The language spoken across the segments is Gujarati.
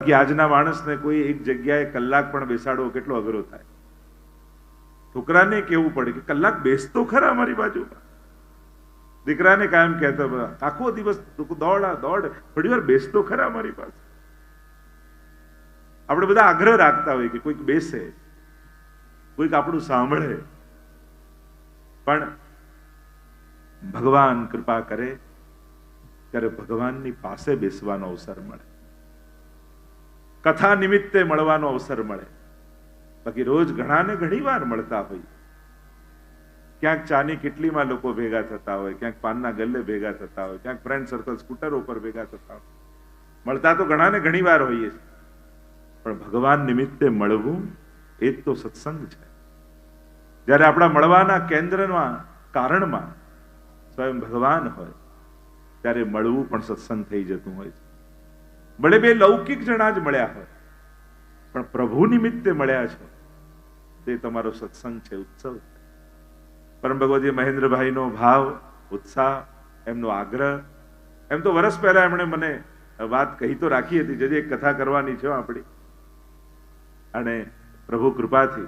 કે આજના માણસને કોઈ એક જગ્યાએ કલાક પણ બેસાડવો કેટલો અઘરો થાય. છોકરાને કેવું પડે કે કલાક બેસતો ખરા અમારી બાજુમાં. દીકરાને કાયમ કહેતો આખો દિવસ દોડ થોડી વાર બેસતો ખરા અમારી પાસે. આપણે બધા આગ્રહ રાખતા હોય કે કોઈક બેસે, કોઈક આપણું સાંભળે. પણ ભગવાન કૃપા કરે ત્યારે ભગવાનની પાસે બેસવાનો અવસર મળે, કથા નિમિત્તે મળવાનો અવસર મળે. બાકી રોજ ઘણાને ઘણી વાર મળતા હોય. ક્યાંક ચાની કિટલીમાં લોકો ભેગા થતા હોય, ક્યાંક પાનના ગલ્લે ભેગા થતા હોય, ક્યાંક ફ્રેન્ડ સર્કલ સ્કૂટર ઉપર ભેગા થતા હોય. મળતા તો ઘણાને ઘણી વાર હોઈએ છે, પણ ભગવાન નિમિત્તે મળવું એ જ તો સત્સંગ છે. જ્યારે આપણા મળવાના કેન્દ્રમાં, કારણમાં સ્વયં ભગવાન હોય ત્યારે મળવું પણ સત્સંગ થઈ જતું હોય છે. ભલે બે લૌકિક જણા જ મળ્યા હોય, પણ પ્રભુ નિમિત્તે મળ્યા છો તે તમારો સત્સંગ છે, ઉત્સવ છે. પરમ ભગવતી મહેન્દ્રભાઈનો ભાવ, ઉત્સાહ, એમનો આગ્રહ. એમ તો વર્ષ પહેલા એમણે મને વાત કહી તો રાખી હતી, જજે એક કથા કરવાની છે આપણી, અને પ્રભુ કૃપાથી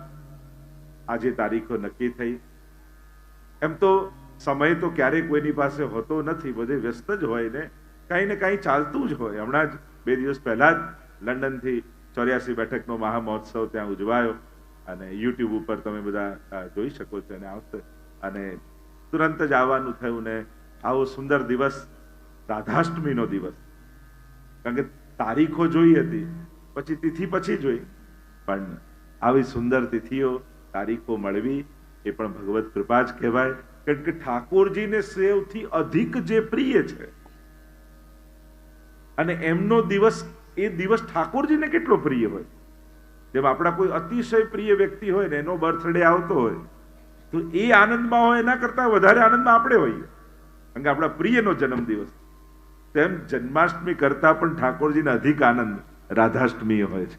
આજે તારીખો નક્કી થઈ. એમ તો સમય તો ક્યારેય કોઈની પાસે હોતો નથી, બધે વ્યસ્ત જ હોય ને કાંઈ ને કાંઈ ચાલતું જ હોય. હમણાં જ 2 દિવસ પહેલા જ લંડનથી 84 બેઠકનો મહામહોત્સવ ત્યાં ઉજવાયો, અને યુટ્યુબ ઉપર તમે બધા જોઈ શકો છો. અને આવશે અને તુરંત જ આવવાનું થયું ને આવો સુંદર દિવસ, રાધાષ્ટમીનો દિવસ. કારણ કે તારીખો જોઈ હતી, પછી તિથિ પછી જોઈ, પણ આવી સુંદર તિથિઓ, તારીખો મળવી એ પણ ભગવત કૃપા જ કહેવાય. કારણ કે ઠાકોરજીને સૌથી અધિક જે પ્રિય છે, અને એમનો દિવસ, એ દિવસ ઠાકોરજીને કેટલો પ્રિય હોય. જેમ આપણા કોઈ અતિશય પ્રિય વ્યક્તિ હોય ને એનો બર્થડે આવતો હોય તો એ આનંદમાં હોય, એના કરતા વધારે આનંદમાં આપણે હોઈએ, કારણ કે આપણા પ્રિયનો જન્મદિવસ. તેમ જન્માષ્ટમી કરતા પણ ઠાકોરજીને અધિક આનંદ રાધાષ્ટમી હોય છે.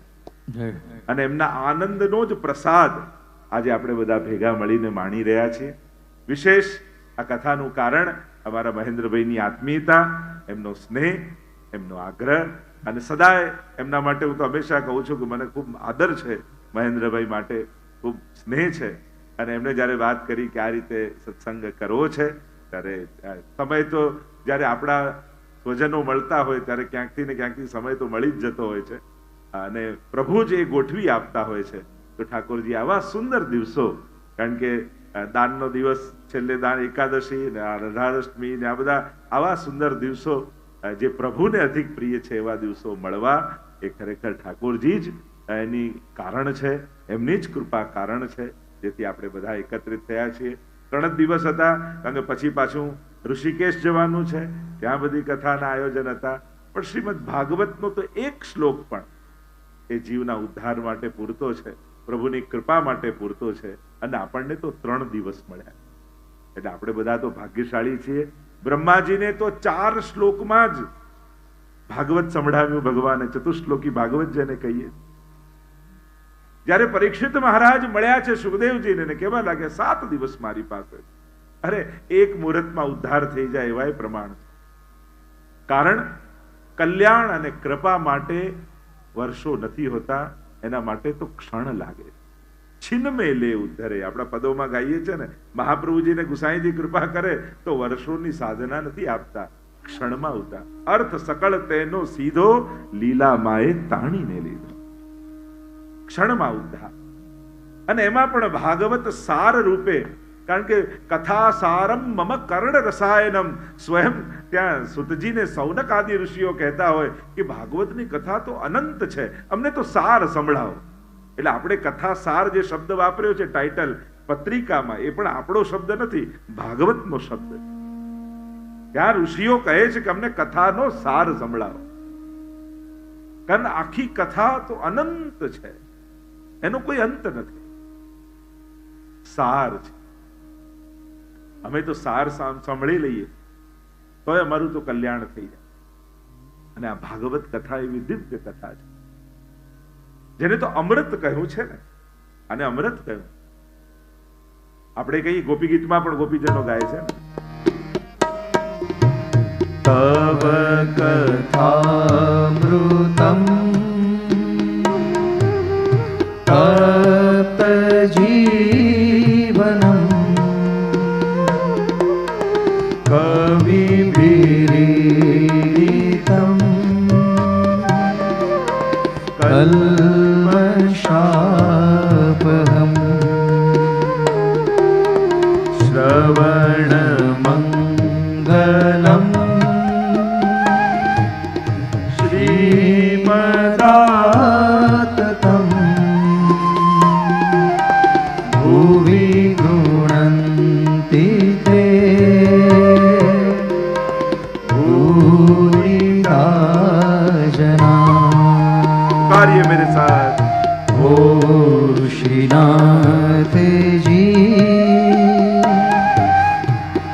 અને એમના આનંદનો જ પ્રસાદ આજે આપણે બધા ભેગા મળીને માણી રહ્યા છીએ. વિશેષ આ કથાનું કારણ અમારા મહેન્દ્રભાઈની આત્મીયતા, એમનો સ્નેહ, એમનો આગ્રહ. અને સદાય એમના માટે હું તો હંમેશા કહું છું કે મને ખૂબ આદર છે મહેન્દ્રભાઈ માટે, ખૂબ સ્નેહ છે. અને એમણે જ્યારે વાત કરી કે આ રીતે સત્સંગ કરવો છે, ત્યારે સમય તો જ્યારે આપણા સ્વજનો મળતા હોય ત્યારે ક્યાંકથી ને ક્યાંકથી સમય તો મળી જ જતો હોય છે, અને પ્રભુ જ એ ગોઠવી આપતા હોય છે. તો ઠાકોરજી આવા સુંદર દિવસો, કારણ કે દાનનો દિવસ, છેલ્લે દાન એકાદશી ને રાધાષ્ટમી ને આ બધા આવા સુંદર દિવસો જે પ્રભુને અધિક પ્રિય છે, એવા દિવસો મળવા એ ખરેખર ઠાકોરજી જ એની કારણ છે, એમની જ કૃપા કારણ છે, જેથી આપણે બધા એકત્રિત થયા છીએ. 3 જ દિવસ હતા, કારણ કે પછી પાછું ઋષિકેશ જવાનું છે, ત્યાં બધી કથાના આયોજન હતા. પણ શ્રીમદ ભાગવતનો તો એક શ્લોક પણ એ જીવના ઉદ્ધાર માટે પૂરતો છે, પ્રભુની કૃપા માટે પૂરતો છે. અને આપણને તો 3 દિવસ મળ્યા, એટલે આપણે બધા તો ભાગ્યશાળી છીએ. બ્રહ્માજીને તો 4 શ્લોકમાં જ ભાગવત સંભળાવ્યું ભગવાને, ચતુશ્લોકી ભાગવત જેને કહીએ. જ્યારે પરીક્ષિત મહારાજ મળ્યા છે સુખદેવજીને ને કહેવા લાગે 7 દિવસ મારી પાસે, અરે એક મુહૂર્તમાં ઉદ્ધાર થઈ જાય એવાય પ્રમાણ છે. કારણ કલ્યાણ અને કૃપા માટે વર્ષો નથી હોતા, એના માટે તો ક્ષણ લાગે. છિન્ન મેં લે ઉદ્ધરે, આપણા પદોમાં ગાઈએ છે ને, મહાપ્રભુજીને ગુસાઈજી કૃપા કરે તો વર્ષોની સાધના નથી આપતા, ક્ષણમાં ઉદ્ધાર. અર્થ સકળ તેનો સીધો લીલા માએ તાણીને લીધો, ક્ષણમાં ઉદ્ધાર. અને એમાં પણ ભાગવત સાર રૂપે, કારણ કે કથા સારમ મમ કર્ણ રસાયનમ, સ્વયં ત્યાં સુતજીને સૌનક આદિ ઋષિઓ કહેતા હોય કે ભાગવતની કથા તો અનંત છે, અમને તો સાર સંભળાવો. એટલે આપણે કથા સાર જે શબ્દ વાપર્યો છે ટાઇટલ પત્રિકામાં, એ પણ આપણો શબ્દ નથી, ભાગવતનો શબ્દ. ત્યાં ઋષિઓ કહે છે કે અમને કથાનો સાર સંભળાવો, કારણ આખી કથા તો અનંત છે, એનો કોઈ અંત નથી, સાર છે. અમે તો સાર સાંભળી લઈએ તો અમારું તો કલ્યાણ થઈ જાય. અને આ ભાગવત કથા એવી દિવ્ય કથા છે, જેને તો અમૃત કહ્યું છે ને, અને અમૃત કહ્યું. આપણે કહીએ ગોપી ગીતમાં પણ ગોપીજનો ગાય છે ને, તવ કથામૃતમ तप्त जीवनम् कविभिरीडितम् कल्मषापहम् श्रवणमङ्गलम् श्रीमदाततम् भुवि गृह्णन्ति ते भूरिदा जना। कार्य मेरे साथ। ओ श्रीनाथ जी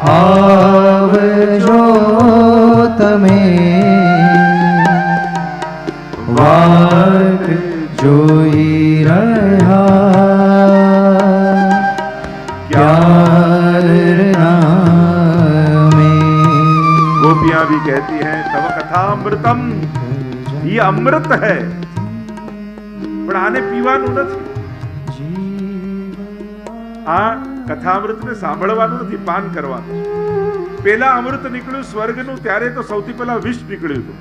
आवजो तमे वाट जोई रहा क्यारना में। गोपियां भी कहती हैं तव कथामृतम, ये अमृत है પણ આને પીવાનું નથી, આ કથામૃતને સાંભળવાનું નથી, પાન કરવાનું. પેલા અમૃત નીકળ્યું સ્વર્ગનું ત્યારે તો સૌથી પહેલા વિષ નીકળ્યું હતું,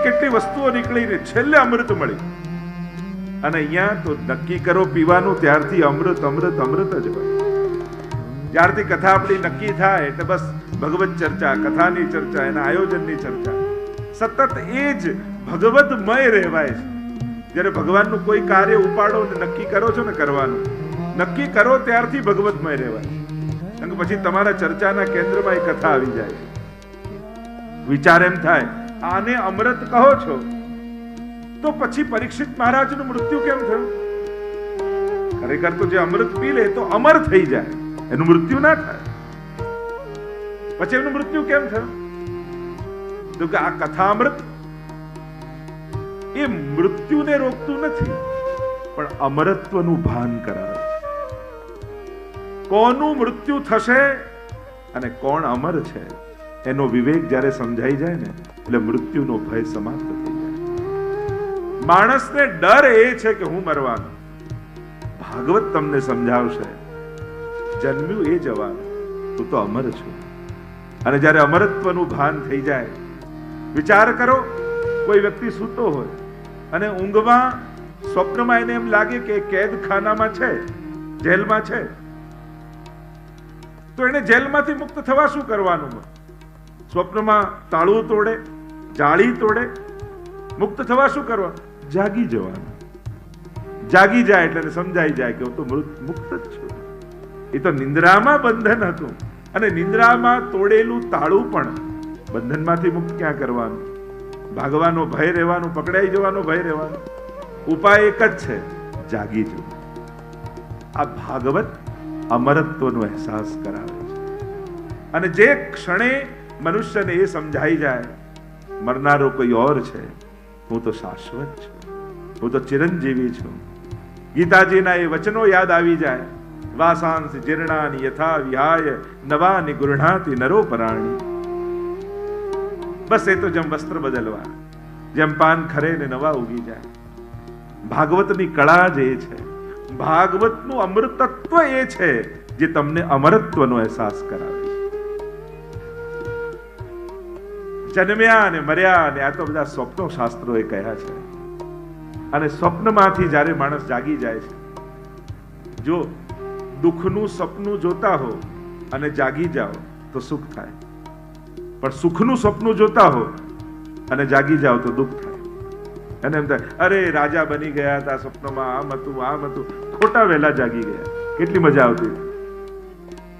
કેટલી વસ્તુઓ નીકળીને છેલ્લે અમૃત મળી. અને અહીંયા તો નક્કી કરો પીવાનું, ત્યારથી અમૃત અમૃત અમૃત જ હોય. જ્યારથી કથા આપણી નક્કી થાય એટલે બસ ભગવત ચર્ચા, કથાની ચર્ચા, એના આયોજનની ચર્ચા, સતત એ જ ભગવતમય રહેવાય છે. જ્યારે ભગવાનનું કોઈ કાર્ય ઉપાડો ને નક્કી કરો છો ને કરવાનું, નક્કી કરો ત્યારથી ભગવતમય રહેવાય. કારણ કે પછી તમારા ચર્ચાના કેન્દ્રમાં એ કથા આવી જાય. વિચાર એમ થાય આને અમૃત કહો છો તો પછી પરીક્ષિત મહારાજનું મૃત્યુ કેમ થયું? ખરેખર તો જે અમૃત પી લે તો અમર થઈ જાય, એનું મૃત્યુ ના થાય. પછી એનું મૃત્યુ કેમ થયું? તો કે આ કથામૃત એ મૃત્યુને રોકતું નથી, પણ અમરત્વનું ભાન કરાવે. કોનું મૃત્યુ થશે અને કોણ અમર છે એનો વિવેક જ્યારે સમજાઈ જાય ને એટલે મૃત્યુનો ભય સમાપ્ત થઈ જાય. માણસને ડર એ છે કે હું મરવાનો. ભાગવત તમને સમજાવશે જન્મ્યું એ જવાનું, તું તો અમર છું. અને જ્યારે અમરત્વનું ભાન થઈ જાય, વિચાર કરો કોઈ વ્યક્તિ સૂતો હોય અને ઊંઘમાં સ્વપ્નમાં એને એમ લાગે કે કેદખાનામાં છે, જેલમાં છે, તો એને જેલમાંથી મુક્ત થવા શું કરવાનું? સ્વપ્નમાં તાળું તોડે, જાળી તોડે, મુક્ત થવા શું કરવાનું? જાગી જવાનું. જાગી જાય એટલે સમજાઈ જાય કે હું તો મુક્ત જ છું. એ તો નિંદ્રામાં બંધન હતું, અને નિંદ્રામાં તોડેલું તાળું પણ બંધનમાંથી મુક્ત ક્યાં કરવાનું? ભાગવાનો ભય રહેવાનું, પકડાઈ જવાનો ભય રહેવાનો. ઉપાય એક જ છે, જાગી જવું. આ ભાગવત અમરત્વનો અહેસાસ કરાવે છે. અને જે ક્ષણે મનુષ્યને એ સમજાઈ જાય મરનારો કોઈ ઓર છે, હું તો શાશ્વત છું, હું તો ચિરંજીવી છું. ગીતાજીના એ વચનો યાદ આવી જાય, વાસાંસી જીર્ણાની યથા વિહાય નવાની ગૃહણાતિ નરો પરાણી. બસ એ તો જેમ વસ્ત્ર બદલવા, જેમ પાન ખરે ને નવા ઉગી જાય. ભાગવતની કળા જ એ છે, ભાગવતનું અમૃતત્વ એ છે જે તમને અમરત્વનો અહેસાસ કરાવે છે. જન્મ્યા અને મર્યા અને આ તો બધા સ્વપ્નો શાસ્ત્રોએ કહ્યા છે. અને સ્વપ્નમાંથી જ્યારે માણસ જાગી જાય છે, જો દુઃખનું સપનું જોતા હો અને જાગી જાઓ તો સુખ થાય, પણ સુખનું સપનું જોતા હો અને જાગી જાઓ તો દુઃખ થાય. અને એમ થાય અરે રાજા બની ગયા હતા સ્વપ્નમાં, આમ હતું આમ હતું, ખોટા વહેલા જાગી ગયા. કેટલી મજા આવતી.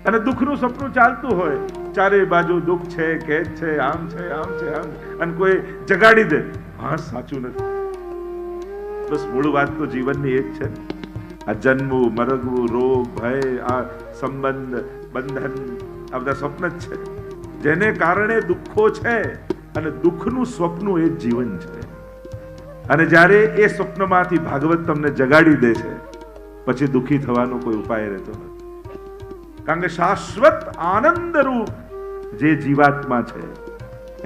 અને દુઃખનું સપનું ચાલતું હોય, ચારે બાજુ દુઃખ છે, કેદ છે, આમ છે આમ છે આમ, અને કોઈ જગાડી દે, હા સાચું નથી. બસ મૂળ વાત તો જીવનની એક છે, આ જન્મવું, મરવું, રોગ, ભય, આ સંબંધ, બંધન, આ બધા સ્વપ્ન જ છે જેને કારણે દુઃખો છે. અને દુઃખનું સ્વપ્ન એ જીવન છે. અને જ્યારે એ સ્વપ્નમાંથી ભાગવત તમને જગાડી દે છે, પછી દુઃખી થવાનો કોઈ ઉપાય રહેતો નથી. કારણ કે શાશ્વત આનંદ રૂપ જે જીવાત્મા છે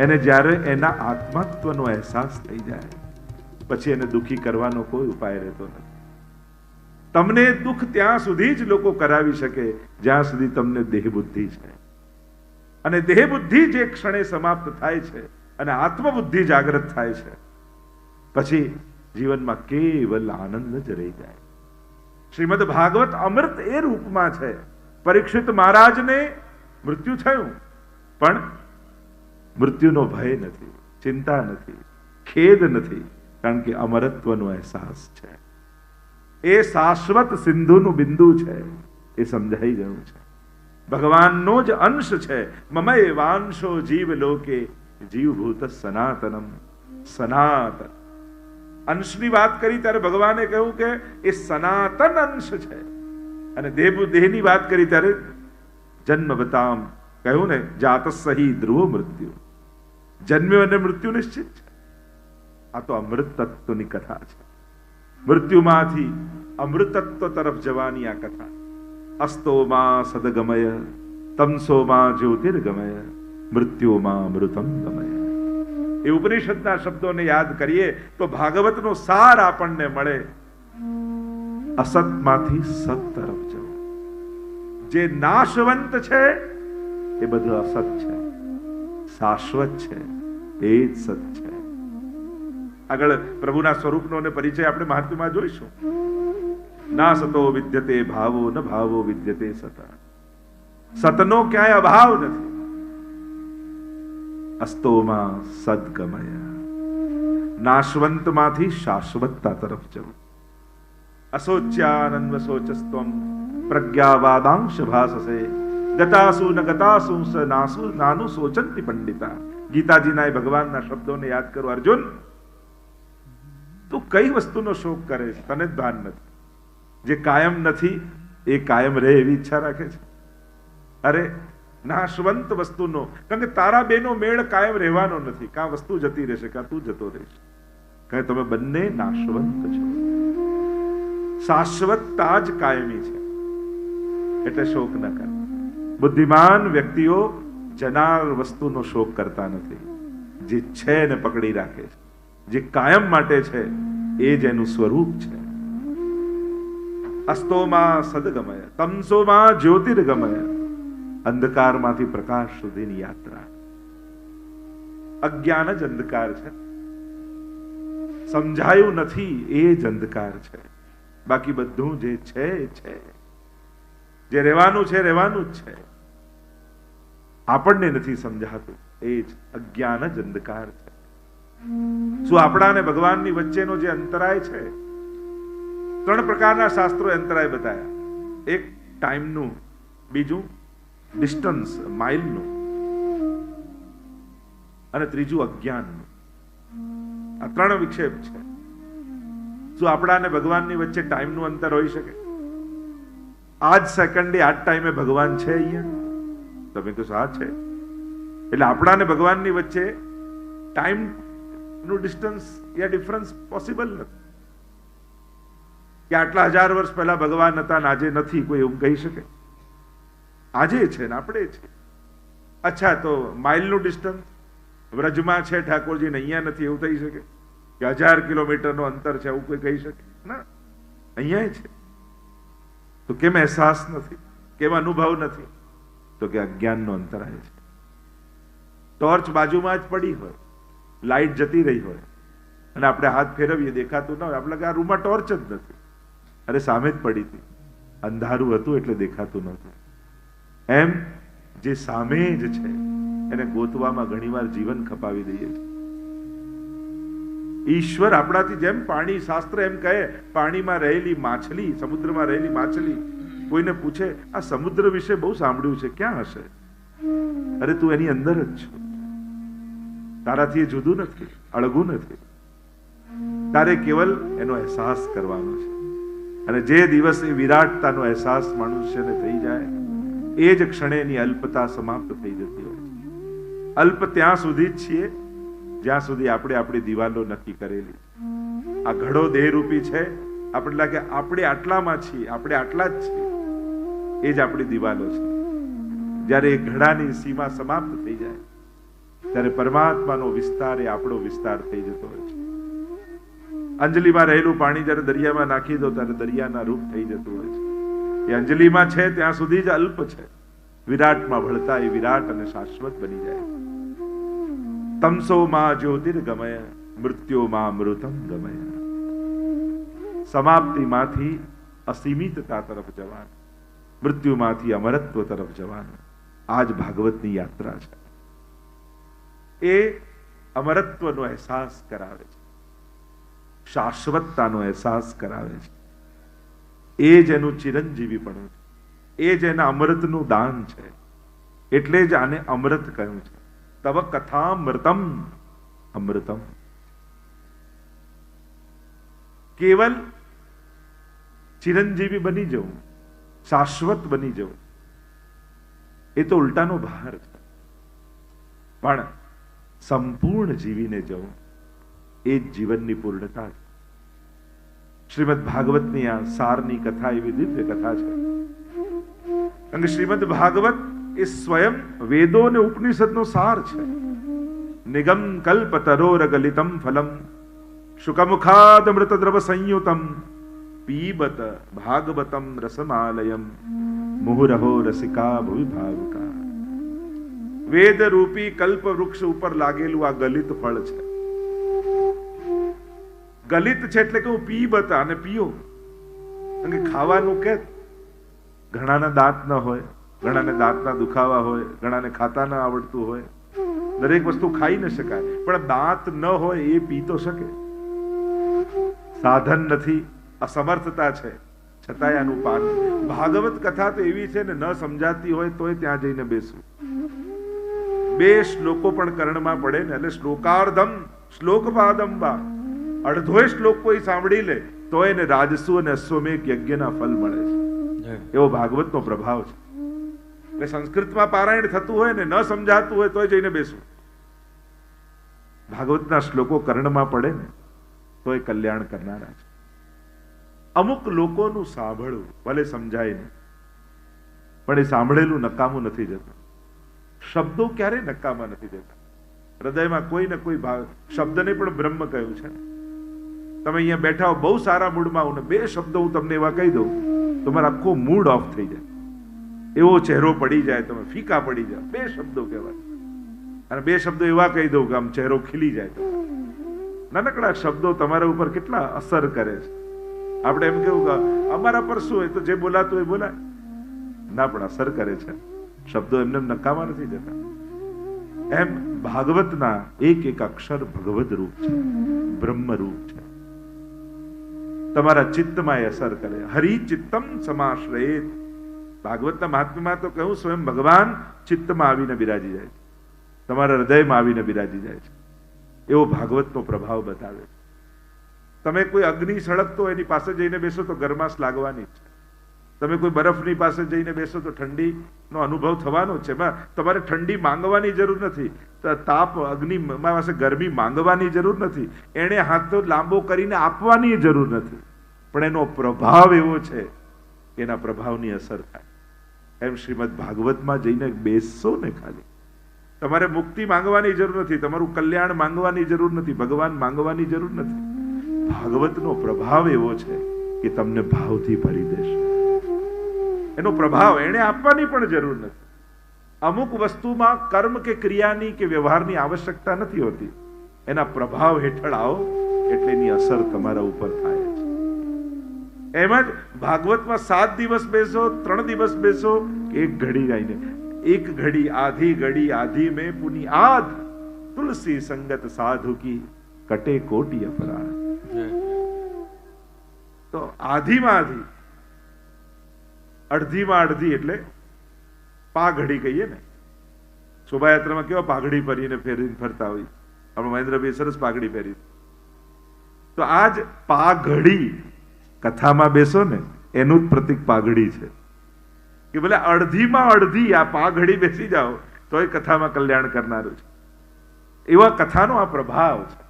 એને જ્યારે એના આત્મત્વનો અહેસાસ થઈ જાય પછી એને દુઃખી કરવાનો કોઈ ઉપાય રહેતો નથી. તમને દુઃખ ત્યાં સુધી જ લોકો કરાવી શકે જ્યાં સુધી તમને દેહ બુદ્ધિ છે. અને દેહ બુદ્ધિ જે ક્ષણે સમાપ્ત થાય છે અને આત્મબુદ્ધિ જાગૃત થાય છે, પછી જીવનમાં કેવલ આનંદ જ રહી જાય. શ્રીમદ ભાગવત અમૃત એ રૂપમાં છે. પરીક્ષિત મહારાજને મૃત્યુ થયું, પણ મૃત્યુનો ભય નથી, ચિંતા નથી, ખેદ નથી, કારણ કે અમરત્વનો અહેસાસ છે. એ શાશ્વત સિંધુનું બિંદુ છે, એ સમજાઈ ગયું છે. ભગવાનનો જ અંશ છે. મમય વાંશો જીવ લોકે જીવભૂત સનાતનમ. સનાતન અંશની વાત કરી ત્યારે ભગવાને કહ્યું કે એ સનાતન અંશ છે. અને દેહની વાત કરી ત્યારે જન્મ બતામ કહ્યું ને, જાતસહી ધ્રુવ મૃત્યુ. જન્મ્યો અને મૃત્યુ નિશ્ચિત છે. આ તો અમૃત તત્વની કથા છે. મૃત્યુમાંથી અમૃતત્વ તરફ જવાની આ કથા. અસ્તોમાં સદગમય તમસોમાં જ્યોતિર્ગમય મૃત્યુમાં અમૃતમ ગમય. એ ઉપનિષદના શબ્દોને યાદ કરીએ તો ભાગવતનો સાર આપણને મળે. અસતમાંથી સત તરફ જવું. જે નાશવંત છે એ બધું અસત છે, શાશ્વત છે એ જ સત છે. આગળ પ્રભુના સ્વરૂપનો અને પરિચય આપણે મહાત્મ્યમાં જોઈશું. ના સતો વિદ્યતે ભાવો ન ભાવો વિદ્યતે સત. સતનો ક્યાંય અભાવ નથી. અસ્તોમાં સદગમય. નાશવંતમાંથી શાશ્વતતા તરફ જવું. અશોચ્યાનન્વ શોચસ્ત્વમ પ્રજ્ઞાવાદાંશ ભાસસે ગતાસુ ન ગતાસુ સ નાસુ નાનુ શોચંતિ પંડિતા. ગીતાજીના એ ભગવાનના શબ્દોને યાદ કરો. અર્જુન, તું કઈ વસ્તુનો શોક કરે છે? તને જ ભાન નથી. જે કાયમ નથી એ કાયમ રહે એવી ઈચ્છા રાખે છે. અરે નાશવંત વસ્તુનો, કારણ કે તારા બેનો મેળ કાયમ રહેવાનો નથી. કાં વસ્તુ જતી રહેશે, કાં તું જતો રહેશે. કારણ કે તમે બંને નાશવંત છો. શાશ્વતતા જ કાયમી છે, એટલે શોક ન કર. બુદ્ધિમાન વ્યક્તિઓ જનાર વસ્તુનો શોક કરતા નથી. જે છે ને પકડી રાખે છે, જે કાયમ માટે છે એ જ એનું સ્વરૂપ છે. અસ્તોમાં સદગમય તમસોમાં જ્યોતિર્ગમય. અંધકારમાંથી પ્રકાશ સુધીની યાત્રા. અજ્ઞાન જ અંધકાર છે. સમજાયું નથી એ જ અંધકાર છે. બાકી બધું જે છે એ છે. જે રહેવાનું છે રહેવાનું જ છે. આપણને નથી સમજાતું એ જ અજ્ઞાન જ અંધકાર છે. શું આપણા અને ભગવાનની વચ્ચેનો જે અંતરાય છે, ત્રણ પ્રકારના શાસ્ત્રોએ અંતરાય બતાવ્યા. એક ટાઈમનું, બીજું ડિસ્ટન્સ માઇલનું, અને ત્રીજું અજ્ઞાનનું. આ ત્રણ વિક્ષેપ છે. શું આપણા અને ભગવાનની વચ્ચે ટાઈમનું અંતર હોઈ શકે? આજ સેકન્ડે આ જ ટાઈમે ભગવાન છે અહીંયા? તમે તો હા છે. એટલે આપણા અને ભગવાનની વચ્ચે ટાઈમ નું ડિસ્ટન્સ યા ડિફરન્સ પોસિબલ નથી. કે આટલા 1000 વર્ષ પહેલા ભગવાન હતા ને આજે નથી, કોઈ એવું કહી શકે? આજે છે ને આપણે છે. અચ્છા, તો માઇલનું ડિસ્ટન્સ વ્રજમાં છે ઠાકોરજી ને અહીંયા નથી, એવું થઈ શકે? કે 1000 કિલોમીટરનું અંતર છે, એવું કોઈ કહી શકે? ના, અહીંયા છે. તો કેમ અહેસાસ નથી? કેમ અનુભવ નથી? તો કે અજ્ઞાનનો અંતરાય છે. ટોર્ચ બાજુમાં જ પડી હોય, લાઈટ જતી રહી હોય અને આપણે હાથ ફેરવીએ દેખાતું ન હોય, આપણે કે આ રૂમમાં ટોર્ચ જ નથી. અરે સામે જ પડી હતી, અંધારું હતું એટલે દેખાતું નહોતું. એમ જે સામે જ છે એને ગોતવામાં ઘણીવાર જીવન ખપાવી દઈએ છીએ. ઈશ્વર આપણાથી, જેમ પાણી, શાસ્ત્ર એમ કહે પાણીમાં રહેલી માછલી, સમુદ્રમાં રહેલી માછલી, કોઈને પૂછે આ સમુદ્ર વિશે બહુ સાંભળ્યું છે, ક્યાં હશે? અરે તું એની અંદર જ છો. તારાથી એ જુદું નથી, અળગું નથી. તારે કેવલ એનો અહેસાસ કરવાનો છે. અને જે દિવસ એ વિરાટતાનો અહેસાસ મનુષ્યને થઈ જાય એ જ ક્ષણે એની અલ્પતા સમાપ્ત થઈ જતી હોય છે. અલ્પ ત્યાં સુધી જ છીએ જ્યાં સુધી આપણે આપણી દિવાલો નક્કી કરેલી. આ ઘડો દેહરૂપી છે, આપણે લાગે આપણે આટલામાં છીએ, આપણે આટલા જ છીએ, એ જ આપણી દિવાલો છે. જ્યારે એ ઘડાની સીમા સમાપ્ત થઈ જાય ત્યારે પરમાત્માનો વિસ્તાર એ આપણો વિસ્તાર થઈ જતો હોય છે. અંજલિમાં રહેલું પાણી જ્યારે દરિયામાં નાખી દો ત્યારે દરિયાના રૂપ થઈ જતું હોય છે. એ અંજલિમાં છે ત્યાં સુધી જ અલ્પ છે. વિરાટમાં ભળતા એ વિરાટ અને શાશ્વત બની જાય. તમસો માં જ્યોતિર્ગમય મૃત્યો માં અમૃતમ ગમય. સમાપ્તિમાંથી અસીમિતતા તરફ જવાનું, મૃત્યુમાંથી અમરત્વ તરફ જવાનું. આ જ ભાગવતની યાત્રા છે. એ અમરત્વનો અહેસાસ કરાવે છે, શાશ્વતતાનો અહેસાસ કરાવે છે. એ જ એનું ચિરંજીવીપણું છે, એ જ એના અમૃતનું દાન છે. એટલે જ આને અમૃત કહ્યું છે. તવ કથામૃતમ અમૃતમ. કેવલ ચિરંજીવી બની જવું, શાશ્વત બની જવું, એ તો ઉલટાનો ભાર છે. પણ સંપૂર્ણ જીવીને જવું એ જ જીવનની પૂર્ણતા છે. શ્રીમદ ભાગવતની આ સારની કથા એવી દિવ્ય કથા છે. કારણ કે શ્રીમદ ભાગવત એ સ્વયં વેદો અને ઉપનિષદનો સાર છે. નિગમ કલ્પતરોર ગલિતમ ફલમ શુકમુખાદ અમૃતદ્રવ સંયુતમ પીબત ભાગવતમ રસમાલયમ મુહુરહો રસિકા ભુવિ ભાવુકા. વેદ રૂપી કલ્પ વૃક્ષ ઉપર લાગેલું આ ગલિત ફળ છે. ગલિત છે એટલે કે પીબત, અને પીઓ. કારણ કે ખાવાનું કે ઘણાના દાંત ન હોય, ઘણાને દાંતના દુખાવા હોય, ઘણાને ખાતા ન આવડતું હોય. દરેક વસ્તુ ખાઈ ન શકાય, પણ દાંત ન હોય એ પી તો શકે. સાધન નથી, અસમર્થતા છે, છતાંય આનું પાન. ભાગવત કથા તો એવી છે ને, ન સમજાતી હોય તોય ત્યાં જઈને બેસવું. બે શ્લોકો પણ કર્ણમાં પડે ને, એટલે શ્લોકાર્ધમ શ્લોકપાદમ બા, અડધો શ્લોક કોઈ સાંભળી લે તો એને રાજસુ અને અશ્વમેઘ યજ્ઞના ફલ મળે છે. એવો ભાગવતનો પ્રભાવ છે. એટલે સંસ્કૃતમાં પારાયણ થતું હોય ને, ન સમજાતું હોય તોય જઈને બેસવું. ભાગવતના શ્લોકો કર્ણમાં પડે ને તો એ કલ્યાણ કરનારા છે. અમુક લોકોનું સાંભળવું ભલે સમજાય નહીં, પણ એ સાંભળેલું નકામું નથી જતું. શબ્દો ક્યારેય નકામા નથી જતા. હૃદયમાં કોઈ ને કોઈ ભાવ. શબ્દને પણ બ્રહ્મ કહ્યું છે. તમે અહીંયા બેઠા હો, બહુ સારા મૂડમાં આવું ને બે શબ્દો હું તમને એવા કહી દઉં તો મારો આખો મૂડ ઓફ થઈ જાય, એવો ચહેરો પડી જાય, તમે ફીકા પડી જાઓ. બે શબ્દો કહેવાય, અને બે શબ્દો એવા કહી દઉં કે આમ ચહેરો ખીલી જાય. નાનકડા શબ્દો તમારા ઉપર કેટલા અસર કરે છે. આપણે એમ કેવું કે અમારા પર શું હોય, તો જે બોલાતું એ બોલાય ના, પણ અસર કરે છે. શબ્દો એમને નકામા નથી જતા. એમ ભાગવતના એક એક અક્ષર ભગવદ રૂપ છે, બ્રહ્મ રૂપ છે. તમારા ચિત્તમાં એ અસર કરે. હરિ ચિત્તમ સમાશ્રયેત. ભાગવતના મહાત્મ્યમાં તો કહ્યું સ્વયં ભગવાન ચિત્તમાં આવીને બિરાજી જાય છે, તમારા હૃદયમાં આવીને બિરાજી જાય છે. એવો ભાગવતનો પ્રભાવ બતાવે છે. તમે કોઈ અગ્નિ સળગતો એની પાસે જઈને બેસો તો ગરમાશ લાગવાની જ છે. તમે કોઈ બરફની પાસે જઈને બેસો તો ઠંડીનો અનુભવ થવાનો જ છે. તમારે ઠંડી માંગવાની જરૂર નથી, તાપ અગ્નિ પાસે ગરમી માંગવાની જરૂર નથી, એને હાથ તો લાંબો કરીને આપવાની જરૂર નથી, પણ એનો પ્રભાવ એવો છે કે એના પ્રભાવની અસર થાય. એમ શ્રીમદ ભાગવતમાં જઈને બેસશો ને, ખાલી તમારે મુક્તિ માંગવાની જરૂર નથી, તમારું કલ્યાણ માંગવાની જરૂર નથી, ભગવાન માંગવાની જરૂર નથી. ભાગવતનો પ્રભાવ એવો છે કે તમને ભાવથી ભરી દેશે. એનો પ્રભાવ એને આપવાની પણ જરૂર નથી. અમુક વસ્તુમાં કર્મ કે ક્રિયાની કે વ્યવહારની આવશ્યકતા નથી હોતી. એના પ્રભાવ હેઠળ આવો એટલે એની અસર તમારા ઉપર થાય છે. એમ જ ભાગવતમાં 7 દિવસ બેસો, 3 દિવસ બેસો, એક ઘડી આવીને, એક ઘડી આધી ઘડી આધી में पुनि आध तुलसी संगत साधु की कटे कोटि अपराध. તો આધીમાં આધી, અડધીમાં અડધી એટલે પાઘડી કહીએ ને. શોભાયાત્રામાં કેવા પાઘડી પહેરીને ફરતા હોય. આપણે મહેન્દ્રભાઈ સરસ પાઘડી પહેરી. તો આજ પાઘડી કથામાં બેસો ને એનું જ પ્રતીક પાઘડી છે કે ભલે અડધીમાં અડધી આ પાઘડી બેસી જાઓ તો એ કથામાં કલ્યાણ કરનારું છે. એવા કથાનો આ પ્રભાવ છે.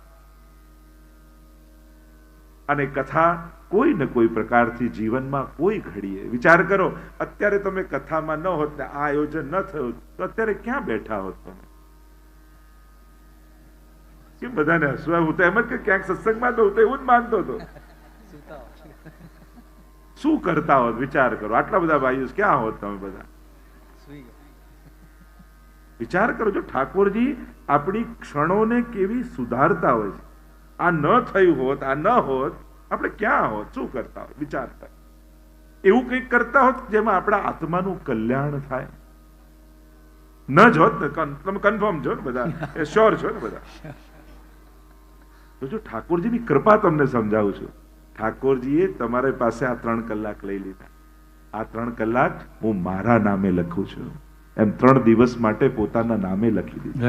અને કથા કોઈ ને કોઈ પ્રકારથી જીવનમાં કોઈ ઘડીએ વિચાર કરો, અત્યારે તમે કથામાં ન હોત ને આ આયોજન ન થયું તો અત્યારે ક્યાં બેઠા હોત તમે? કેમ બધાને હસવા? હું તો એમ જ કે ક્યાંક સત્સંગમાં તો હું તો એવું જ માનતો હતો. શું કરતા હોત વિચાર કરો, આટલા બધા ભાઈઓ ક્યાં હોત તમે બધા? વિચાર કરો, જો ઠાકોરજી આપણી ક્ષણોને કેવી સુધારતા હોય છે. આ ન થયું હોત, આ ન હોત, આપણે ક્યાં હોત, શું કરતા હોત? વિચારતા એવું કંઈક કરતા હોત જેમાં આપણા આત્માનું કલ્યાણ થાય. ન જ હોત ને, તમે કન્ફર્મ છો ને બધા, શ્યોર છો ને બધા? તો જો ઠાકોરજીની કૃપા તમને સમજાવું છું. ઠાકોરજીએ તમારી પાસે આ 3 કલાક લઈ લીધા. આ 3 કલાક હું મારા નામે લખું છું, એમ 3 દિવસ માટે પોતાના નામે લખી દીધું.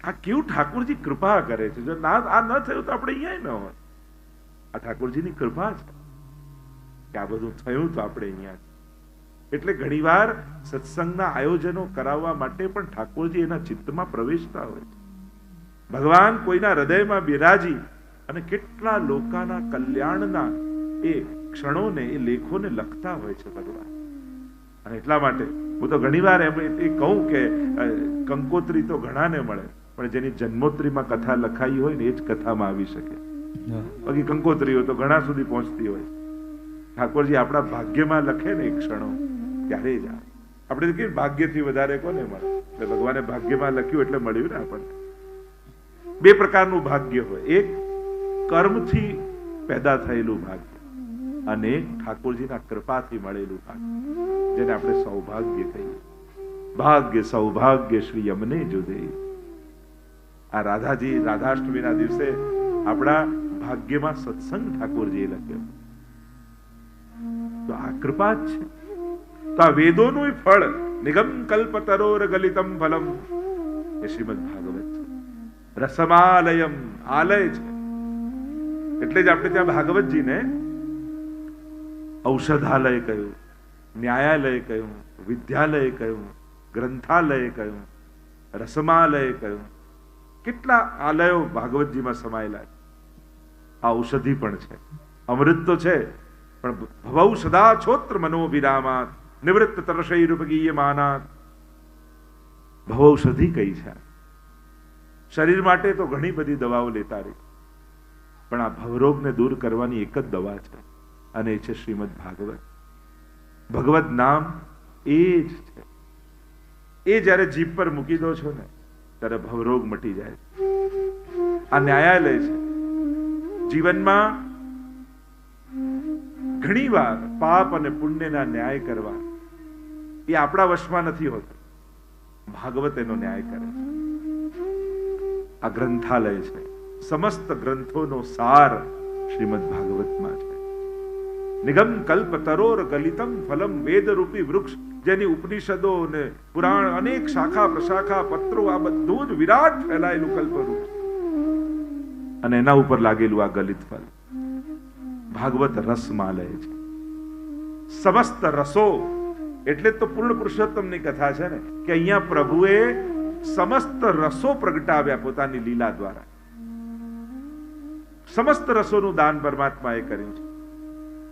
આ કેવું ઠાકોરજી કૃપા કરે છે. જો આ ન થયું તો આપણે અહીંયા ન હોત. આ ઠાકોરજીની કૃપા છે કે આ બધું થયું તો આપણે અહીંયા. એટલે ઘણીવાર સત્સંગના આયોજનો કરાવવા માટે પણ ઠાકોરજી એના ચિત્તમાં પ્રવેશતા હોય છે. ભગવાન કોઈના હૃદયમાં બિરાજી અને કેટલા લોકોના કલ્યાણના એ ક્ષણોને, એ લેખોને લખતા હોય છે ભગવાન. અને એટલા માટે હું તો ઘણીવાર એમ કહું કે કંકોત્રી તો ઘણાને મળે, પણ જેની જન્મોત્રીમાં કથા લખાઈ હોય ને એ જ કથામાં આવી શકે. બાકી કંકોત્રીઓ તો ઘણા સુધી પહોંચતી હોય. ઠાકોરજી આપણા ભાગ્યમાં લખે ને એ ક્ષણો, ત્યારે જ આપણે કે ભાગ્યથી વધારે કોને મળે? એટલે ભગવાને ભાગ્યમાં લખ્યું એટલે મળ્યું ને આપણને. 2 પ્રકારનું ભાગ્ય હોય. એક કર્મથી પેદા થયેલું ભાગ્ય, અને એક ઠાકોરજીના કૃપાથી મળેલું ભાગ્ય, જેને આપણે સૌભાગ્ય કહીએ. ભાગ્ય સૌભાગ્ય શ્રી અમને જો દે. આ રાધાજી રાધાષ્ટમીના દિવસે આપણા ભાગ્યમાં સત્સંગ ઠાકોરજીએ લખ્યો. તો આ કૃપા જ છે. તો આ વેદોનું ફળ નિગમ કલ્પતરોર ગલિતમ ફલમ એ શ્રીમદ ભાગવત છે. રસમાલયમ, આલય છે. એટલે જ આપણે ત્યાં ભાગવતજીને ઔષધાલય કહ્યું, ન્યાયાલય કહ્યું, વિદ્યાલય કહ્યું, ગ્રંથાલય કહ્યું, રસમાલય કહ્યું. કેટલા આલયો ભાગવતજીમાં સમાયેલા છે. આ ઔષધિ પણ છે, અમૃત તો છે, પણ ભવૌ સદા છોત્ર મનોવિરામાત નિવૃત્ત તરશૈરુપગીયમાનાત. ભવૌષધિ કઈ છે? શરીર માટે તો ઘણી બધી દવાઓ લેતા રહી, પણ આ ભવરોગને દૂર કરવાની એક જ દવા છે, અને એ છે શ્રીમદ ભાગવત. ભગવત નામ એ જ છે. એ જ્યારે જીભ પર મૂકી દો છો ને ત્યારે ભવરોગ મટી જાય. આ ન્યાયાલય છે. જીવનમાં ઘણીવાર પાપ અને પુણ્યના ન્યાય કરવા એ આપણા વશમાં નથી હોતો. ભાગવત એનો ન્યાય કરે છે. આ ગ્રંથાલય છે. સમસ્ત ગ્રંથોનો સાર શ્રીમદ ભાગવતમાં છે. નિગમ કલ્પ તરોર ગલિતમ ફલમ વેદરૂપી વૃક્ષ, જેની ઉપનિષદો ને પુરાણ, અનેક શાખા પ્રશાખા પત્રો, આ બધું જ વિરાટ ફેલાયેલું કલ્પવૃક્ષ, અને એના ઉપર લાગેલું આ ગલિત ફલ. ભાગવત રસમાલય છે. સમસ્ત રસો, એટલે તો પૂર્ણ પુરુષોત્તમની કથા છે ને, કે અહીંયા પ્રભુએ સમસ્ત રસો પ્રગટાવ્યા પોતાની લીલા દ્વારા. સમસ્ત રસોનું દાન પરમાત્માએ કર્યું છે.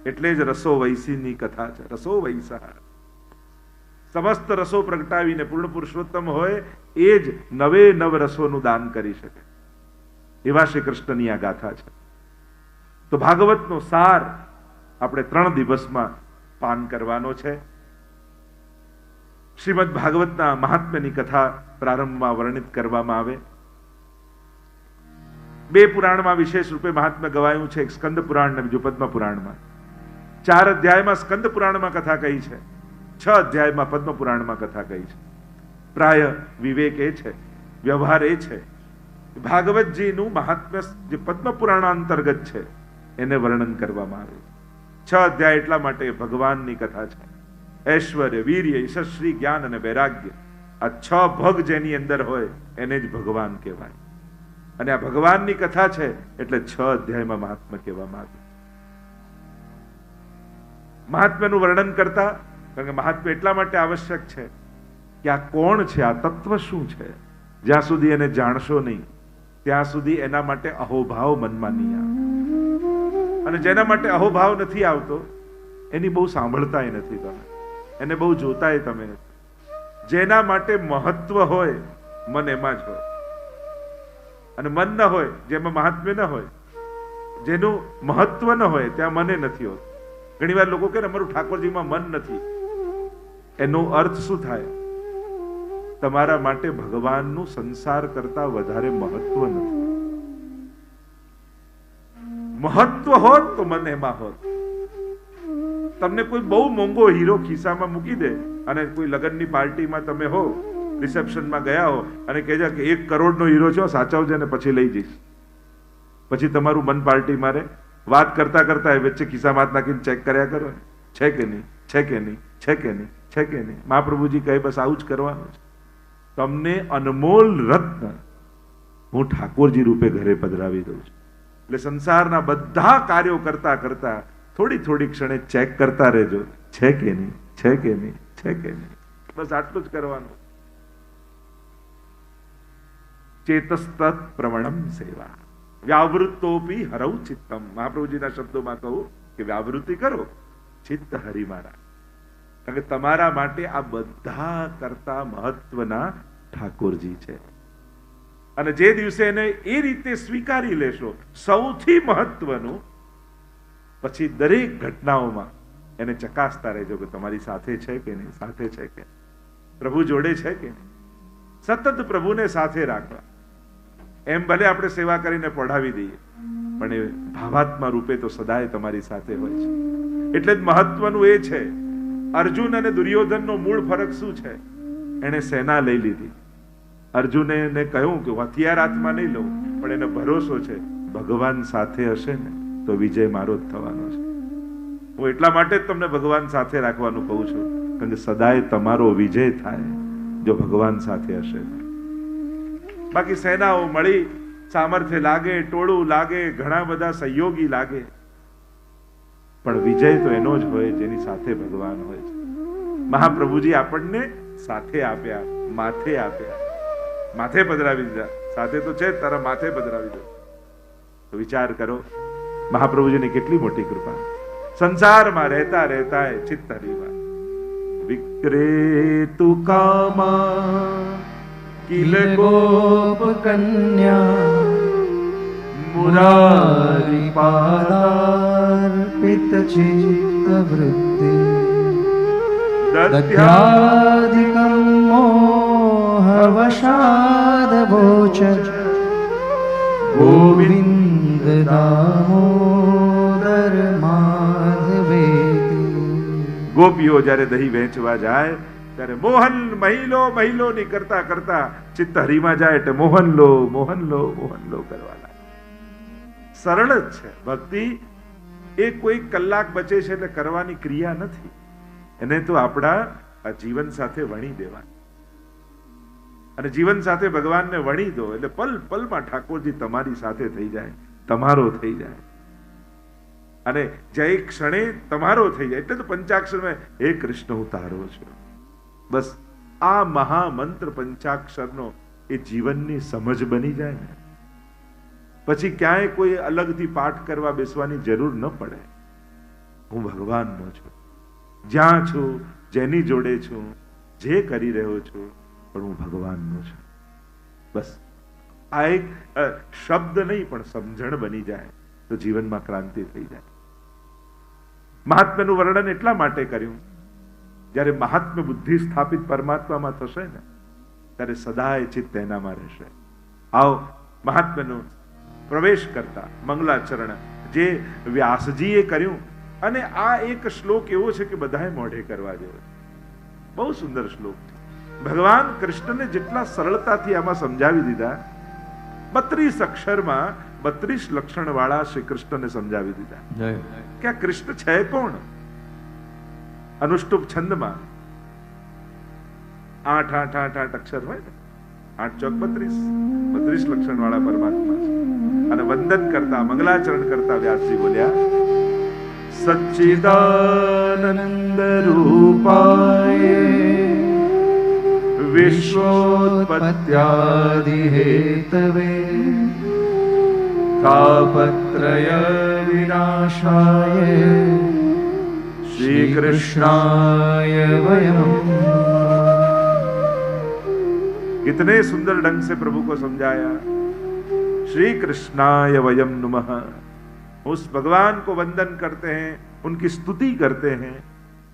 એટલે જ રસો વૈસીની કથા છે. રસો વૈસા, સમસ્ત રસો પ્રગટાવીને પૂર્ણ પુરુષોત્તમ હોય એ જ નવે નવ રસોનું દાન કરી શકે. એવા શ્રી કૃષ્ણની આ ગાથા છે. તો ભાગવતનો સાર આપણે 3 દિવસમાં પાન કરવાનો છે. શ્રીમદ ભાગવતના મહાત્મ્યની કથા પ્રારંભમાં વર્ણિત કરવામાં આવે. 2 પુરાણમાં વિશેષ રૂપે મહાત્મ્ય ગવાયું છે, એક સ્કંદ પુરાણ અને બીજું પદ્મ પુરાણમાં. 4 અધ્યાયમાં સ્કંદ પુરાણમાં કથા કહી છે, 6 અધ્યાયમાં પદ્મ પુરાણમાં કથા કહી છે. પ્રાય વિવેક એ છે, વ્યવહાર એ છે, ભાગવતજીનું મહાત્મ્ય જે પદ્મ પુરાણ અંતર્ગત છે એને વર્ણન કરવામાં આવે. 6 અધ્યાય એટલા માટે ભગવાનની કથા છે. ઐશ્વર્ય, વીર્ય, યશસ્વી, જ્ઞાન અને વૈરાગ્ય, આ 6 ભગ જેની અંદર હોય એને જ ભગવાન કહેવાય. અને આ ભગવાનની કથા છે એટલે 6 અધ્યાયમાં મહાત્મ્ય કહેવામાં આવ્યું. મહાત્મ્યનું વર્ણન કરતા, કારણ કે મહાત્મ્ય એટલા માટે આવશ્યક છે કે આ કોણ છે, આ તત્વ શું છે, જ્યાં સુધી એને જાણશો નહીં ત્યાં સુધી એના માટે અહોભાવ મનમાં નહીં આવે. અને જેના માટે અહોભાવ નથી આવતો એની બહુ સાંભળતાય નથી તમે, એને બહુ જોતાય તમે નથી. જેના માટે મહત્વ હોય મન એમાં જ હોય. અને મન ન હોય, જેમાં મહાત્મ્ય ન હોય, જેનું મહત્વ ન હોય, ત્યાં મને નથી હોતું. ઘણી વાર લોકો કહે અમારું ઠાકોરજીમાં મન નથી. એનો અર્થ શું થાય? તમારા માટે ભગવાનનું સંસાર કરતા વધારે મહત્વ નથી. મહત્વ હોત તો મન એમાં હોત. તમને કોઈ બહુ મોંઘો હીરો ખિસ્સામાં મૂકી દે અને કોઈ લગ્નની પાર્ટીમાં તમે હો, રિસેપ્શનમાં ગયા હો અને કહેજો કે 1 કરોડનો હીરો છો, સાચવજે ને પછી લઈ જઈશ. પછી તમારું મન પાર્ટી મારે. વાત કરતા કરતા વચ્ચે ખિસ્સામાં હાથ નાખીને ચેક કર્યા કરો, છે કે નહીં, છે કે નહીં, છે કે નહીં, છે કે નહીં. મહાપ્રભુજી કહે બસ આવું જ કરવાનું છે. તમને અનમોલ રત્ન હું ઠાકોરજી રૂપે ઘરે પધરાવી દઉં છું. એટલે સંસારના બધા કાર્યો કરતા કરતા થોડી થોડી ક્ષણે ચેક કરતા રહેજો, છે કે નહીં, છે કે નહીં, છે કે નહીં. બસ આટલું જ કરવાનું. ચેતસ્તત પ્રવણમ સેવા વ્યાવૃત્તોપી હરૌ ચિત્તમ. મહાપ્રભુજીના શબ્દોમાં કહું કે વ્યાવૃત્તિ કરો, ચિત્ત હરી મારા. કારણ કે તમારા માટે આ બધા કરતા મહત્વના ઠાકોરજી છે. અને જે દિવસે એને એ રીતે સ્વીકારી લેશો, સૌથી મહત્વનું, પછી દરેક ઘટનાઓમાં એને ચકાસતા રહેજો કે તમારી સાથે છે કે નહીં, સાથે છે કે પ્રભુ જોડે છે કે નહીં. સતત પ્રભુને સાથે રાખવા. એમ ભલે આપણે સેવા કરીને પઢાવી દઈએ, પણ એ ભાવાત્મા રૂપે તો સદાય તમારી સાથે હોય છે. એટલે જ મહત્વનું એ છે. અર્જુન અને દુર્યોધનનો મૂળ ફરક શું છે? એને સેના લઈ લીધી. અર્જુને એને કહ્યું કે હથિયાર હાથમાં નહીં લઉં, પણ એને ભરોસો છે ભગવાન સાથે હશે ને તો વિજય મારો જ થવાનો છે. હું એટલા માટે જ તમને ભગવાન સાથે રાખવાનું કહું છું, કારણ કે સદાય તમારો વિજય થાય જો ભગવાન સાથે હશે. બાકી સેનાઓ મળી, સામર્થ્ય લાગે, ટોળું લાગે, ઘણા બધા સહયોગી લાગે, પણ વિજય તો એનો જ હોય જેની સાથે ભગવાન હોય છે. મહાપ્રભુજી આપણને સાથે આપ્યા, માથે આપ્યા, માથે પધરાવી દીધા. સાથે તો છે તારા માથે પધરાવી દો. તો વિચાર કરો મહાપ્રભુજીની કેટલી મોટી કૃપા. સંસારમાં રહેતા રહેતા ચિત્ત હરીમાં વિક્રેતુ કામા કિલ ગોપ કન્યા મુરારી પાદાર્પિત ચિત્ત વૃત્તિ દધ્યાધિકમ મોહવશાદ ભોચર ગોવિંદ દામોદર માધવેતિ. ગોપીઓ જ્યારે દહીં વહેંચવા જાય ત્યારે મોહન મહિલો ની કરતા કરતા ચિત્ત હરીમાં જાય એટલે મોહન લો મોહન લો મોહન લો કરવા લાગે. સરળ જ છે ભક્તિ. એ કોઈ કલાક બચે છે એટલે કરવાની ક્રિયા નથી. એને તો આપણા આ જીવન સાથે વણી દેવાની. અને જીવન સાથે ભગવાનને વણી દો એટલે પલ પલમાં ઠાકોરજી તમારી સાથે થઈ જાય, તમારો થઈ જાય. અને જે ક્ષણે તમારો થઈ જાય એટલે તો પંચાક્ષરમાં હે કૃષ્ણ હું તારો છું. બસ આ મહામંત્ર પંચાક્ષરનો એ જીવનની સમજ બની જાય ને પછી ક્યાંય કોઈ અલગથી પાઠ કરવા બેસવાની જરૂર ન પડે. હું ભગવાનનો છું, જ્યાં છું, જેની જોડે છું, જે કરી રહ્યો છું, પણ હું ભગવાનનો છું. બસ આ એક શબ્દ નહીં પણ સમજણ બની જાય તો જીવનમાં ક્રાંતિ થઈ જાય. મહાત્મ્યનું વર્ણન એટલા માટે કર્યું, જ્યારે મહાત્મ્ય બુદ્ધિ સ્થાપિત પરમાત્મામાં થશે ને ત્યારે સદાય ચિત્ત એનામાં રહેશે. આવો મહાત્મ્યનો પ્રવેશ કરતા મંગલાચરણ જે વ્યાસજીએ કર્યું, અને આ એક શ્લોક એવો છે કે બધાએ મોઢે કરવા જેવો. બહુ સુંદર શ્લોક છે. ભગવાન કૃષ્ણને જેટલા સરળતાથી આમાં સમજાવી દીધા, 32 અક્ષરમાં 32 લક્ષણ વાળા શ્રી કૃષ્ણને સમજાવી દીધા કે આ કૃષ્ણ છે કોણ. અનુષ્ટુપ છંદમાં 8 8 8 8 અક્ષર હોય ને, 8 ચોક 32 લક્ષણ વાળા પરમાત્મા છે. અને વંદન કરતા મંગલાચરણ કરતા વ્યાસજી બોલ્યા સચ્ચિદાનંદ રૂપાય વિશ્વોત્પત્યાદિ હેતવે તાપત્રય વિનાશાય श्री कृष्णाय वयम्. कितने सुंदर ढंग से प्रभु को समझाया श्री कृष्णाय वयम नमः। उस भगवान को वंदन करते हैं, उनकी स्तुति करते हैं।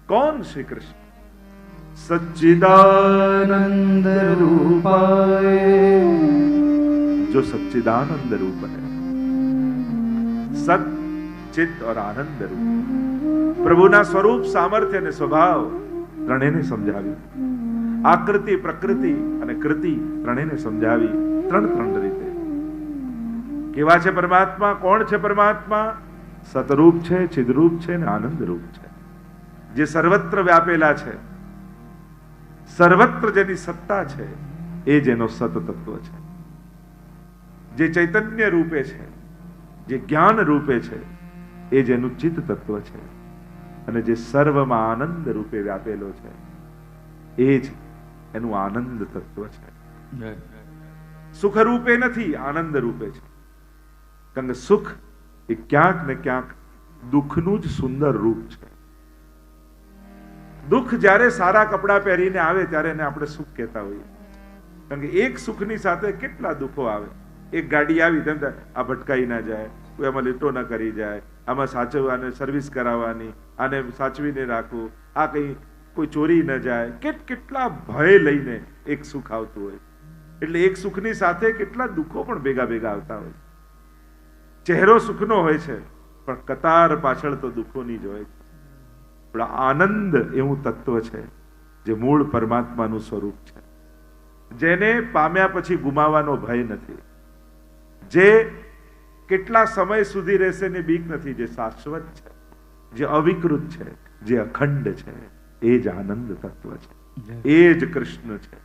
कौन? श्री कृष्ण। सच्चिदानंद रूपाय, जो सच्चिदानंद रूप है, सत चित और आनंद रूप। प्रभुना स्वरूप, सामर्थ्य અને સ્વભાવ ત્રણેયને સમજાવી, આકૃતિ, પ્રકૃતિ અને કૃતિ ત્રણેયને સમજાવી ત્રણ રીતે। કેવા છે પરમાત્મા? કોણ છે પરમાત્મા? સતરૂપ છે, ચિદરૂપ છે અને આનંદ રૂપ છે, જે સર્વત્ર વ્યાપેલા છે, સર્વત્ર જેની સત્તા છે, એ જેનો સત તત્વ છે, જે ચૈતન્ય રૂપે છે, જે જ્ઞાન રૂપે છે, એ જેનું ચિત્ત તત્વ છે, અને જે સર્વમાં આનંદ રૂપે વ્યાપેલો છે, એ જ એનું આનંદ તત્વ છે। સુખ રૂપે નથી, આનંદ રૂપે છે। કારણ કે સુખ એ ક્યાંક ને ક્યાંક દુઃખનું જ સુંદર રૂપ છે। દુઃખ જ્યારે સારા કપડાં પહેરીને આવે ત્યારે એને આપણે સુખ કહેતા હોઈએ, કારણ કે એક સુખની સાથે કેટલા દુઃખો આવે। એક ગાડી આવી તેમ થાય, આ ભટકાઈ ના જાય, કોઈ આમાં લીટો ના કરી જાય, આમાં સાચવવાને સર્વિસ કરાવવાની, આને સાચવીને રાખવું, આ કઈ કોઈ ચોરી ન જાય, કેટલા ભય લઈને એક સુખ આવતું હોય। એટલે એક સુખની સાથે કેટલા દુઃખો પણ ભેગા આવતા હોય। ચહેરો સુખનો હોય છે, પણ કતાર પાછળ તો દુઃખોની જ હોય છે। પણ આનંદ એવું તત્વ છે જે મૂળ પરમાત્માનું સ્વરૂપ છે, જેને પામ્યા પછી ગુમાવવાનો ભય નથી, જે કેટલા સમય સુધી રહેશે ને બીક નથી, જે શાશ્વત છે, જે અવિકૃત છે, જે અખંડ છે, એ જ આનંદ તત્વ છે, એ જ કૃષ્ણ છે।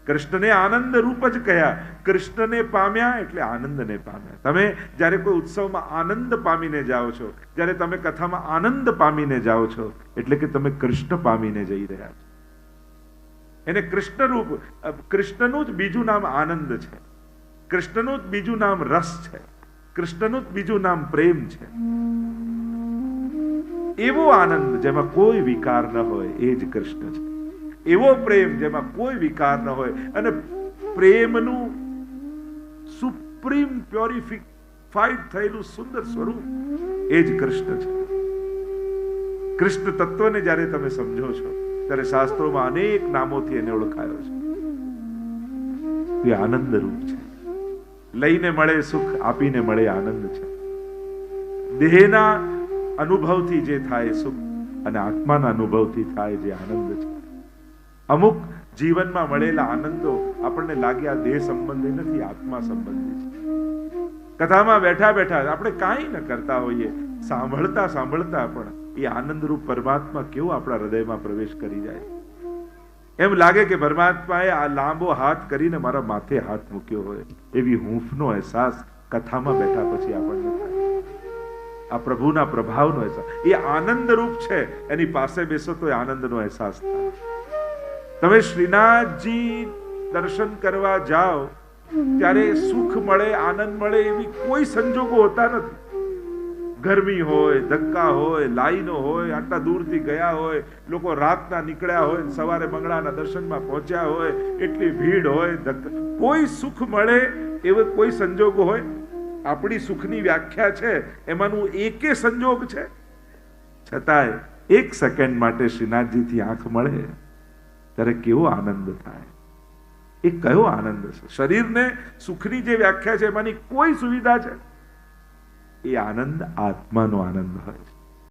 કૃષ્ણને આનંદ રૂપ જ કહ્યા। કૃષ્ણને પામ્યા એટલે આનંદને પામ્યા। તમે જ્યારે કોઈ ઉત્સવમાં આનંદ પામીને જાઓ છો, જ્યારે તમે કથામાં આનંદ પામીને જાઓ છો, એટલે કે તમે કૃષ્ણ પામીને જઈ રહ્યા છો। એને કૃષ્ણ રૂપ, કૃષ્ણનું જ બીજું નામ આનંદ છે, કૃષ્ણનું જ બીજું નામ રસ છે, કૃષ્ણનું જ બીજું નામ પ્રેમ છે। એવો આનંદ જેમાં કોઈ વિકાર ન હોય, એ જ કૃષ્ણ છે। એવો પ્રેમ જેમાં કોઈ વિકાર ન હોય, અને પ્રેમનું સુપ્રીમ પ્યોરિફાઈડ થયેલું સુંદર સ્વરૂપ, એ જ કૃષ્ણ છે। કૃષ્ણ તત્વને જ્યારે તમે સમજો છો, ત્યારે શાસ્ત્રોમાં અનેક નામોથી એને ઓળખાયો છે। એ આનંદ રૂપ છે। લઈને મળે સુખ, આપીને મળે આનંદ છે। દેહના અનુભવથી જે થાય સુખ, અને આત્માના અનુભવથી થાય જે આનંદ છે। અમુક જીવનમાં મળેલા આનંદો આપણને લાગે આ દેહ સંબંધી નથી, આત્મા સંબંધી છે। કથામાં બેઠા આપણે કાંઈ ન કરતા હોઈએ, સાંભળતા પણ એ આનંદરૂપ પરમાત્મા કેવો આપણા હૃદયમાં પ્રવેશ કરી જાય। એમ લાગે કે પરમાત્માએ આ લાંબો હાથ કરીને મારા માથે હાથ મૂક્યો હોય, એવી હૂંફનો અહેસાસ કથામાં બેઠા પછી આપણને થાય। આ પ્રભુના પ્રભાવનો અહેસાસ, એ આનંદ રૂપ છે। એની પાસે બેસો તો એ આનંદનો અહેસાસ થાય। તમે શ્રીનાથજી દર્શન કરવા જાઓ ત્યારે સુખ મળે, આનંદ મળે એવી કોઈ સંજોગો હોતા નથી। ગરમી હોય, ધક્કા હોય, લાઈનો હોય, આટલા દૂરથી ગયા હોય, લોકો રાતના નીકળ્યા હોય, સવારે મંગળાના દર્શનમાં પહોંચ્યા હોય, એટલી ભીડ હોય, કોઈ સુખ મળે એવો કોઈ સંજોગો હોય? આપણી સુખની વ્યાખ્યા છે, એમાંનું એકે સંજોગ છે, છતાંય એક સેકન્ડ માટે શ્રીનાથજીથી આંખ મળે ત્યારે કેવો આનંદ થાય। એ કયો આનંદ છે? શરીરને સુખની જે વ્યાખ્યા છે એમાંની કોઈ સુવિધા છે? એ આનંદ આત્માનો આનંદ હોય છે।